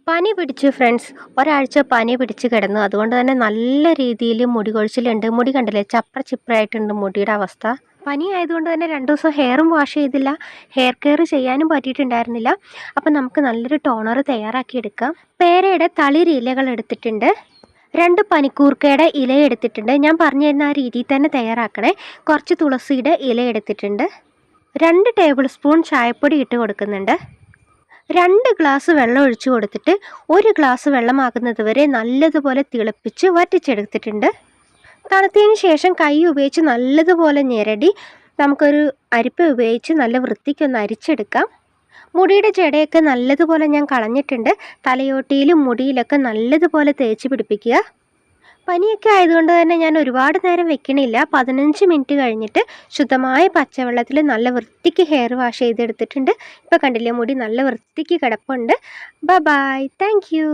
പനി പിടിച്ചു ഫ്രണ്ട്സ്. ഒരാഴ്ച പനി പിടിച്ച് കിടന്നു. അതുകൊണ്ട് തന്നെ നല്ല രീതിയിൽ മുടി കൊഴിച്ചിലുണ്ട്. മുടി കണ്ടില്ലേ, ചപ്ര ചിപ്രായിട്ടുണ്ട് മുടിയുടെ അവസ്ഥ. പനി ആയതുകൊണ്ട് തന്നെ 2 ദിവസം ഹെയറും വാഷ് ചെയ്തില്ല, ഹെയർ കെയർ ചെയ്യാനും പറ്റിയിട്ടുണ്ടായിരുന്നില്ല. അപ്പം നമുക്ക് നല്ലൊരു ടോണർ തയ്യാറാക്കി എടുക്കാം. പേരയുടെ തളിര് ഇലകൾ എടുത്തിട്ടുണ്ട്, 2 പനിക്കൂർക്കയുടെ ഇല എടുത്തിട്ടുണ്ട്. ഞാൻ പറഞ്ഞു തരുന്ന ആ രീതിയിൽ തന്നെ തയ്യാറാക്കണേ. കുറച്ച് തുളസിയുടെ ഇല എടുത്തിട്ടുണ്ട്, 2 ടേബിൾ സ്പൂൺ ചായപ്പൊടി ഇട്ട് കൊടുക്കുന്നുണ്ട്. 2 ഗ്ലാസ് വെള്ളം ഒഴിച്ചു കൊടുത്തിട്ട് 1 ഗ്ലാസ് വെള്ളമാകുന്നത് വരെ നല്ലതുപോലെ തിളപ്പിച്ച് വറ്റിച്ചെടുത്തിട്ടുണ്ട്. തണുത്തതിന് ശേഷം കൈ ഉപയോഗിച്ച് നല്ലതുപോലെ ഞെരടി നമുക്കൊരു അരിപ്പ ഉപയോഗിച്ച് നല്ല വൃത്തിക്കൊന്ന് അരിച്ചെടുക്കാം. മുടിയുടെ ജടയൊക്കെ നല്ലതുപോലെ ഞാൻ കളഞ്ഞിട്ടുണ്ട്. തലയോട്ടിയിലും മുടിയിലൊക്കെ നല്ലതുപോലെ തേച്ച് പിടിപ്പിക്കുക. പനിയൊക്കെ ആയതുകൊണ്ട് തന്നെ ഞാൻ ഒരുപാട് നേരം വെക്കണില്ല. 15 മിനിറ്റ് കഴിഞ്ഞിട്ട് ശുദ്ധമായ പച്ചവെള്ളത്തിൽ നല്ല വൃത്തിക്ക് ഹെയർ വാഷ് ചെയ്തെടുത്തിട്ടുണ്ട്. ഇപ്പോൾ കണ്ടില്ലേ, മുടി നല്ല വൃത്തിക്ക് കിടപ്പുണ്ട്. Bye bye, thank you.